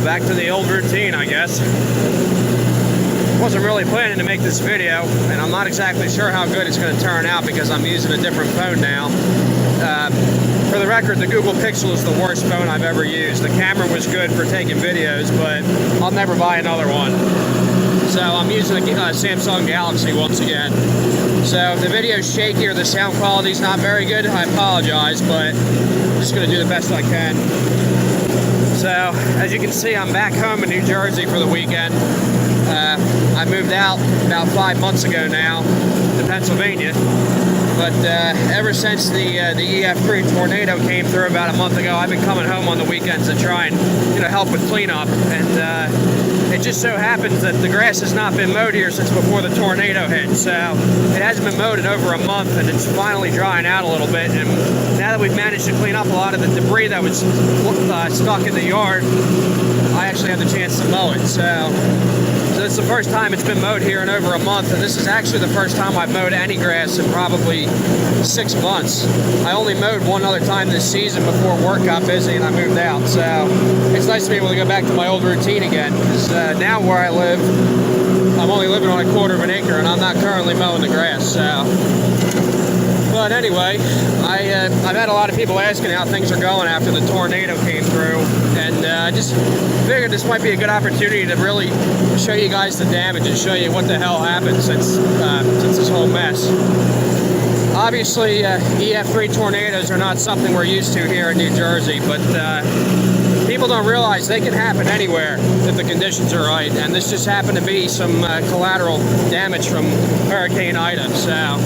Back to the old routine, I guess. Wasn't really planning to make this video, and I'm not exactly sure how good it's going to turn out because I'm using a different phone now. For the record, the Google Pixel is the worst phone I've ever used. The camera was good for taking videos, but I'll never buy another one. So I'm using a Samsung Galaxy once again. So if the video's shaky or the sound quality's not very good, I apologize, but I'm just going to do the best I can. So, as you can see, I'm back home in New Jersey for the weekend. I moved out about 5 months ago now to Pennsylvania. But ever since the EF-3 tornado came through about a month ago, I've been coming home on the weekends to try and help with cleanup. And it just so happens that the grass has not been mowed here since before the tornado hit. So it hasn't been mowed in over a month, and it's finally drying out a little bit. And now that we've managed to clean up a lot of the debris that was stuck in the yard, I actually had the chance to mow it. So it's the first time it's been mowed here in over a month, and this is actually the first time I've mowed any grass in probably 6 months. I only mowed one other time this season before work got busy and I moved out. So it's nice to be able to go back to my old routine again, because now where I live, I'm only living on a 1/4 of an acre and I'm not currently mowing the grass. So, but anyway, I've had a lot of people asking how things are going after the tornado came through, and I just figured this might be a good opportunity to really show you guys the damage and show you what the hell happened since this whole mess. Obviously, EF-3 tornadoes are not something we're used to here in New Jersey, but people don't realize they can happen anywhere if the conditions are right, and this just happened to be some collateral damage from Hurricane Ida. So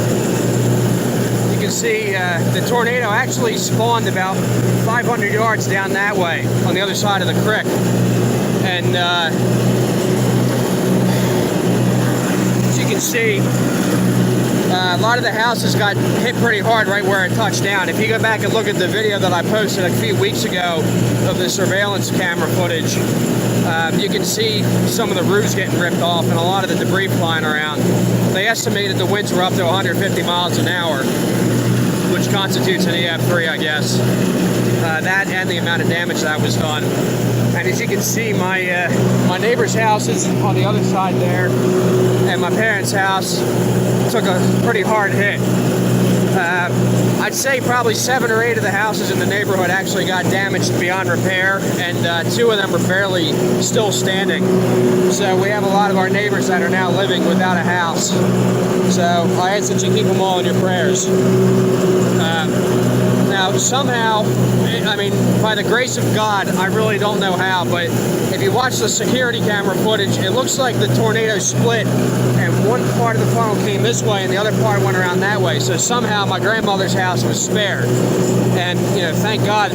you can see the tornado actually spawned about 500 yards down that way on the other side of the creek, and as you can see, a lot of the houses got hit pretty hard right where it touched down. If you go back and look at the video that I posted a few weeks ago of the surveillance camera footage, you can see some of the roofs getting ripped off and a lot of the debris flying around. They estimated the winds were up to 150 miles an hour, which constitutes an EF-3, I guess. That and the amount of damage that was done. And as you can see, my neighbor's house is on the other side there, and my parents' house took a pretty hard hit. I'd say probably 7 or 8 of the houses in the neighborhood actually got damaged beyond repair, and 2 of them are barely still standing. So we have a lot of our neighbors that are now living without a house. So I ask that you keep them all in your prayers. Now, somehow, I mean, by the grace of God, I really don't know how, but if you watch the security camera footage, it looks like the tornado split, and one part of the funnel came this way, and the other part went around that way. So somehow my grandmother's house was spared, and thank God,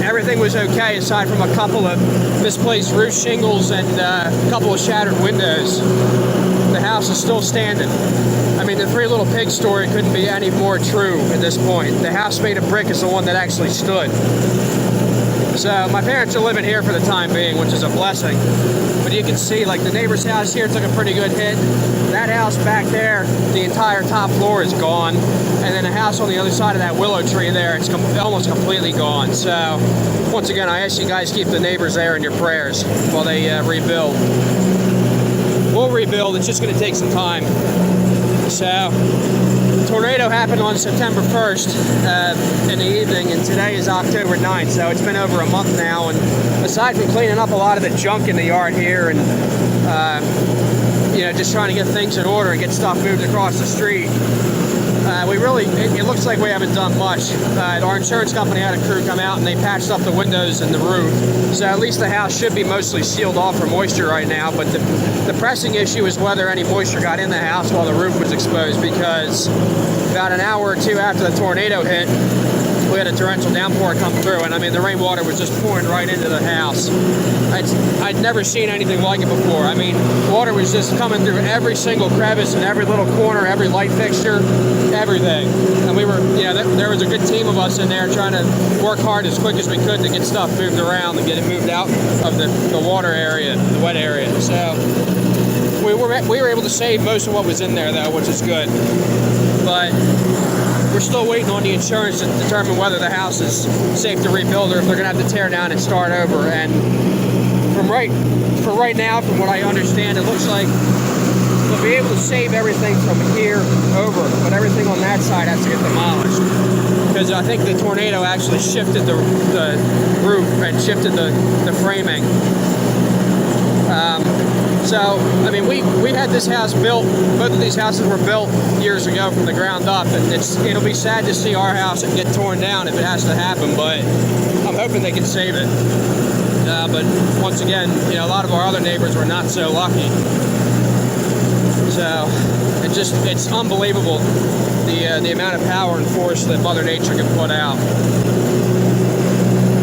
everything was okay aside from a couple of misplaced roof shingles and a couple of shattered windows. The house is still standing. I mean, the Three Little Pigs story couldn't be any more true at this point. The house made of brick is the one that actually stood. So my parents are living here for the time being, which is a blessing. But you can see, like, the neighbor's house here took a pretty good hit. That house back there, the entire top floor is gone. And then the house on the other side of that willow tree there, it's almost completely gone. So once again, I ask you guys keep the neighbors there in your prayers while they rebuild. We'll rebuild, it's just going to take some time. So, the tornado happened on September 1st in the evening, and today is October 9th, so it's been over a month now. And aside from cleaning up a lot of the junk in the yard here and, just trying to get things in order and get stuff moved across the street, it looks like we haven't done much. Our insurance company had a crew come out and they patched up the windows and the roof. So at least the house should be mostly sealed off from moisture right now. But the pressing issue is whether any moisture got in the house while the roof was exposed, because about an hour or 2 after the tornado hit, we had a torrential downpour come through, and I mean, the rainwater was just pouring right into the house. I'd never seen anything like it before. I mean, water was just coming through every single crevice and every little corner, every light fixture, everything. And we were, there was a good team of us in there trying to work hard as quick as we could to get stuff moved around and get it moved out of the water area, the wet area. So we were able to save most of what was in there, though, which is good. But we're still waiting on the insurance to determine whether the house is safe to rebuild or if they're going to have to tear down and start over. And for right now, from what I understand, it looks like we'll be able to save everything from here over, but everything on that side has to get demolished. Because I think the tornado actually shifted the roof and shifted the framing. So, I mean, we had this house built, both of these houses were built years ago from the ground up, and it'll be sad to see our house get torn down if it has to happen, but I'm hoping they can save it. But once again, you know, a lot of our other neighbors were not so lucky. So, it's unbelievable the amount of power and force that Mother Nature can put out.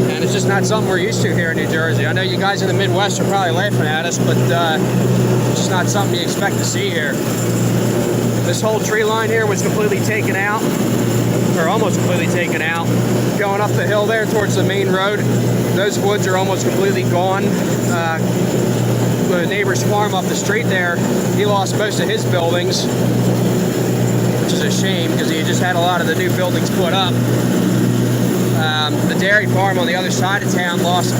And it's just not something we're used to here in New Jersey. I know you guys in the Midwest are probably laughing at us, but it's just not something you expect to see here. This whole tree line here was completely taken out, or almost completely taken out. Going up the hill there towards the main road, those woods are almost completely gone. The neighbor's farm up the street there, he lost most of his buildings, which is a shame because he just had a lot of the new buildings put up. The dairy farm on the other side of town lost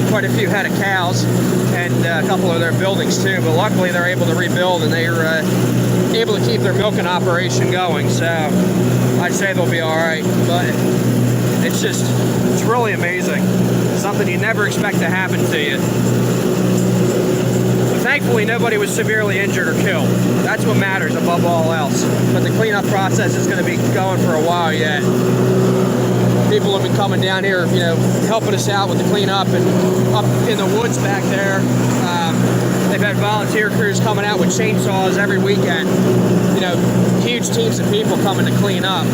quite a few head of cows and a couple of their buildings too, but luckily they're able to rebuild and they're able to keep their milking operation going, so I'd say they'll be alright. But it's really amazing. Something you never expect to happen to you. But thankfully nobody was severely injured or killed. That's what matters above all else. But the cleanup process is going to be going for a while yet. People have been coming down here, you know, helping us out with the cleanup, and up in the woods back there, they've had volunteer crews coming out with chainsaws every weekend. You know, huge teams of people coming to clean up.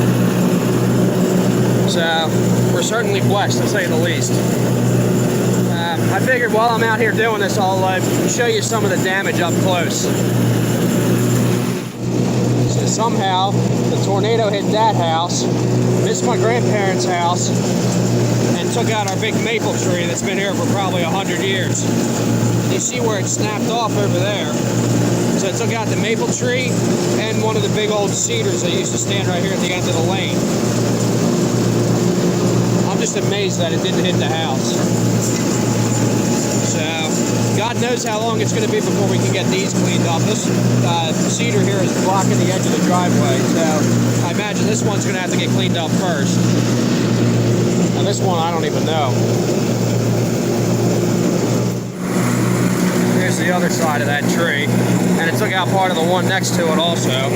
So, we're certainly blessed, to say the least. I figured while I'm out here doing this, I'll show you some of the damage up close. So somehow, the tornado hit that house, missed my grandparents' house, and took out our big maple tree that's been here for probably 100 years. You see where it snapped off over there. So it took out the maple tree and one of the big old cedars that used to stand right here at the end of the lane. I'm just amazed that it didn't hit the house. So, God knows how long it's going to be before we can get these cleaned up. This cedar here is blocking the edge of the driveway, so I imagine this one's going to have to get cleaned up first. And this one, I don't even know. Here's the other side of that tree, and it took out part of the one next to it also.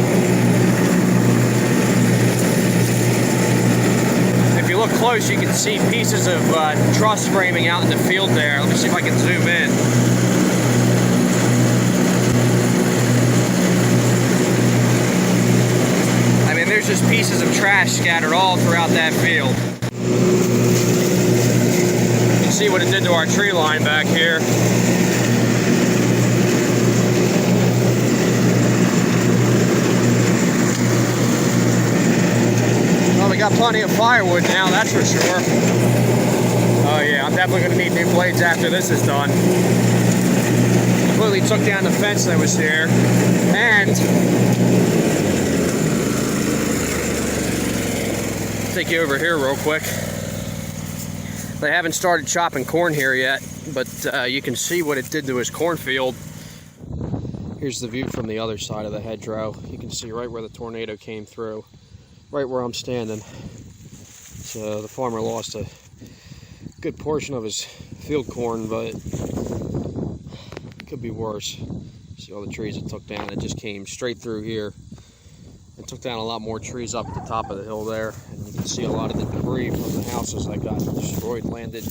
If you look close, you can see pieces of truss framing out in the field there. Let me see if I can zoom in. I mean, there's just pieces of trash scattered all throughout that field. You can see what it did to our tree line back here. Well, we got plenty of firewood now, that's for sure. Oh yeah, I'm definitely going to need new blades after this is done. Completely took down the fence that was here. And take you over here real quick. They haven't started chopping corn here yet, but you can see what it did to his cornfield. Here's the view from the other side of the hedgerow. You can see right where the tornado came through, right where I'm standing. So the farmer lost a good portion of his field corn, but it could be worse. See all the trees it took down. It just came straight through here. It took down a lot more trees up at the top of the hill there, and you can see a lot of the debris from the houses that got destroyed landed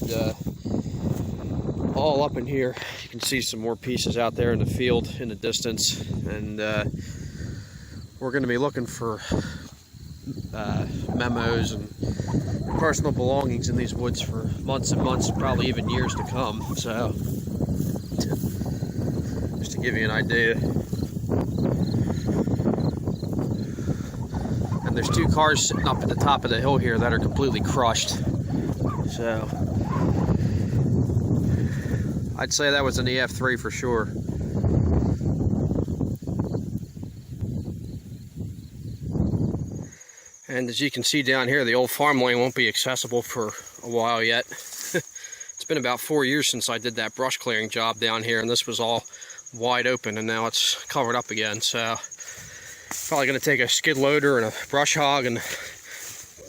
all up in here. You can see some more pieces out there in the field in the distance, and we're going to be looking for memos and personal belongings in these woods for months and months, probably even years to come. So, just to give you an idea. And there's two cars sitting up at the top of the hill here that are completely crushed. So, I'd say that was an EF-3 for sure. And as you can see down here, the old farm lane won't be accessible for a while yet. It's been about 4 years since I did that brush clearing job down here, and this was all wide open, and now it's covered up again. So probably going to take a skid loader and a brush hog, and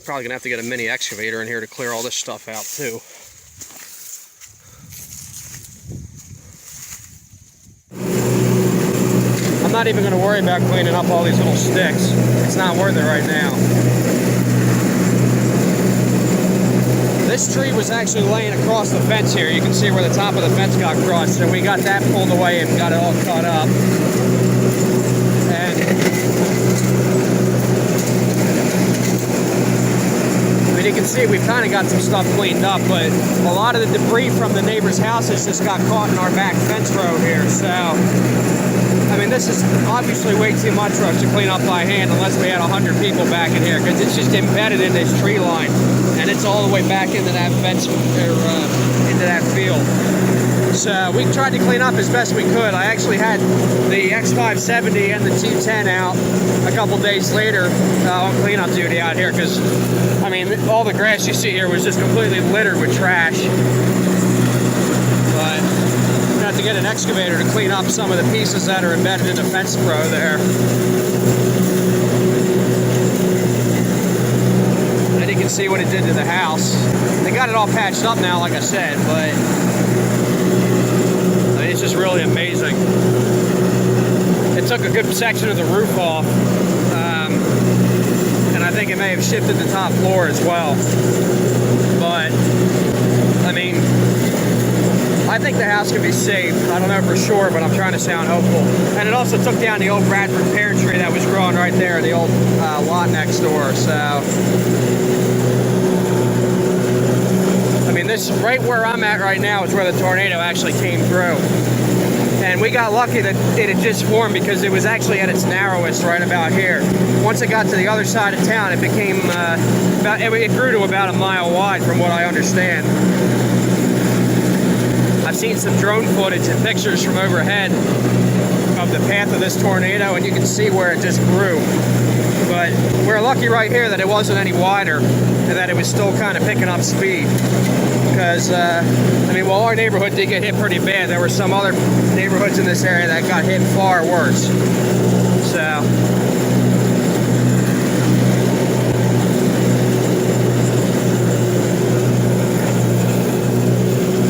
probably going to have to get a mini excavator in here to clear all this stuff out too. I'm not even going to worry about cleaning up all these little sticks. It's not worth it right now. This tree was actually laying across the fence here. You can see where the top of the fence got crushed. So we got that pulled away and got it all cut up. And you can see we've kind of got some stuff cleaned up, but a lot of the debris from the neighbor's houses just got caught in our back fence row here. So, I mean, this is obviously way too much for us to clean up by hand unless we had 100 people back in here, because it's just embedded in this tree line, and it's all the way back into that fence, or into that field. So we tried to clean up as best we could. I actually had the X570 and the 210 out a couple days later on cleanup duty out here, because, I mean, all the grass you see here was just completely littered with trash. But we're gonna have to get an excavator to clean up some of the pieces that are embedded in the fence row there. And you can see what it did to the house. They got it all patched up now, like I said, but it's just really amazing. It took a good section of the roof off, and I think it may have shifted the top floor as well. But, I mean, I think the house can be saved. I don't know for sure, but I'm trying to sound hopeful. And it also took down the old Bradford pear tree that was growing right there in the old lot next door. So, I mean, this right where I'm at right now is where the tornado actually came through. And we got lucky that it had just formed, because it was actually at its narrowest right about here. Once it got to the other side of town, it became it grew to about 1 mile wide, from what I understand. I've seen some drone footage and pictures from overhead of the path of this tornado, and you can see where it just grew. But we're lucky right here that it wasn't any wider, and that it was still kind of picking up speed. Because, I mean, while our neighborhood did get hit pretty bad, there were some other neighborhoods in this area that got hit far worse. So,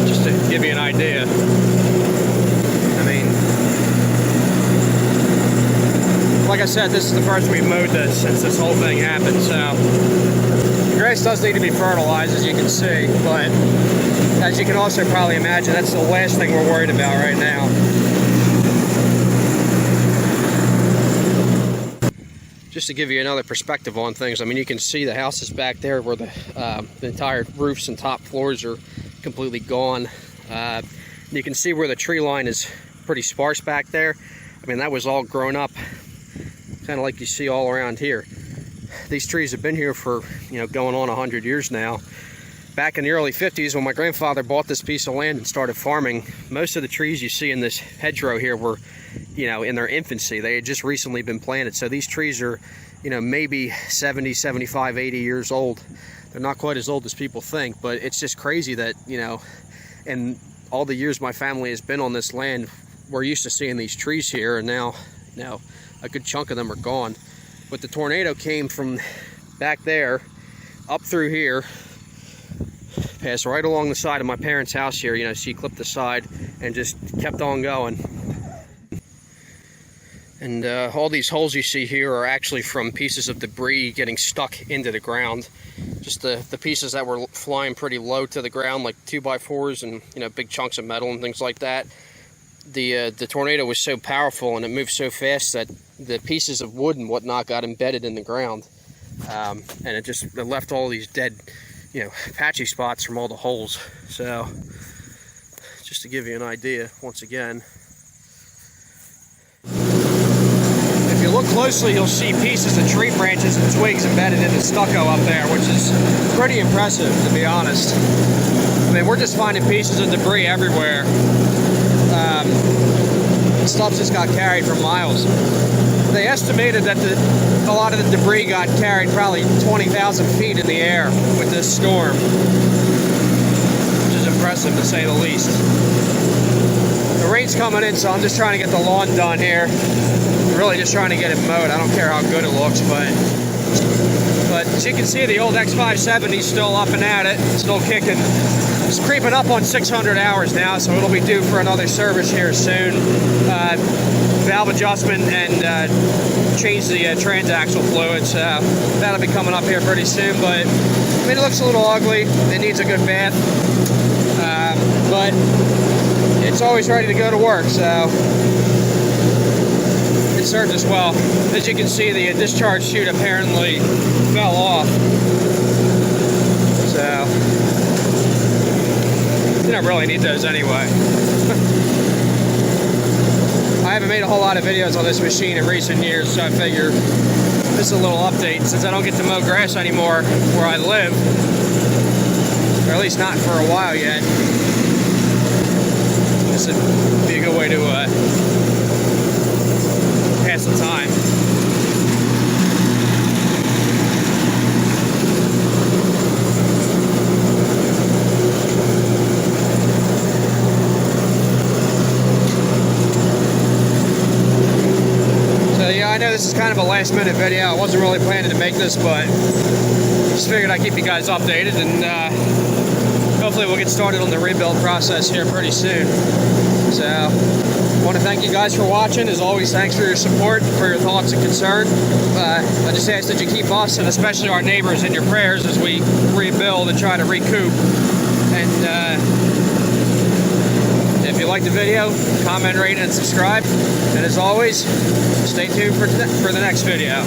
just to give you an idea. I mean, like I said, this is the first we've mowed this since this whole thing happened, so the grass does need to be fertilized, as you can see, but as you can also probably imagine, that's the last thing we're worried about right now. Just to give you another perspective on things, I mean, you can see the house is back there where the entire roofs and top floors are completely gone. You can see where the tree line is pretty sparse back there. I mean, that was all grown up, kind of like you see all around here. These trees have been here for, you know, going on 100 years now. Back in the early 50s, when my grandfather bought this piece of land and started farming, most of the trees you see in this hedgerow here were, you know, in their infancy. They had just recently been planted. So these trees are, you know, maybe 70, 75, 80 years old. They're not quite as old as people think, but it's just crazy that, you know, in all the years my family has been on this land, we're used to seeing these trees here, and now, you know, a good chunk of them are gone. But the tornado came from back there, up through here, passed right along the side of my parents' house here. You know, she clipped the side and just kept on going. And all these holes you see here are actually from pieces of debris getting stuck into the ground. Just the pieces that were flying pretty low to the ground, like 2x4s and, you know, big chunks of metal and things like that. The tornado was so powerful and it moved so fast that the pieces of wood and whatnot got embedded in the ground. And it left all these dead, you know, patchy spots from all the holes. So, just to give you an idea, once again. If you look closely, you'll see pieces of tree branches and twigs embedded in the stucco up there, which is pretty impressive, to be honest. I mean, we're just finding pieces of debris everywhere. Stuff just got carried for miles. They estimated that a lot of the debris got carried probably 20,000 feet in the air with this storm, which is impressive. impressive to say the least. The rain's coming in, so I'm just trying to get the lawn done here. Really just trying to get it mowed. I don't care how good it looks, but as you can see, the old X570 is still up and at it, still kicking. It's creeping up on 600 hours now, so it'll be due for another service here soon. Valve adjustment and change the transaxle fluids. That'll be coming up here pretty soon, but I mean, it looks a little ugly. It needs a good bath, but it's always ready to go to work, so it served us well. As you can see, the discharge chute apparently fell off, so you don't really need those anyway. I haven't made a whole lot of videos on this machine in recent years, so I figure this is a little update since I don't get to mow grass anymore where I live, or at least not for a while yet. This would be a good way to pass the time. I know this is kind of a last minute video. I wasn't really planning to make this, but just figured I'd keep you guys updated, and hopefully we'll get started on the rebuild process here pretty soon. So I want to thank you guys for watching. As always, thanks for your support, for your thoughts and concern. I just ask that you keep us, and especially our neighbors, in your prayers as we rebuild and try to recoup. And if you like the video, comment, rate, and subscribe. And as always, stay tuned for the next video.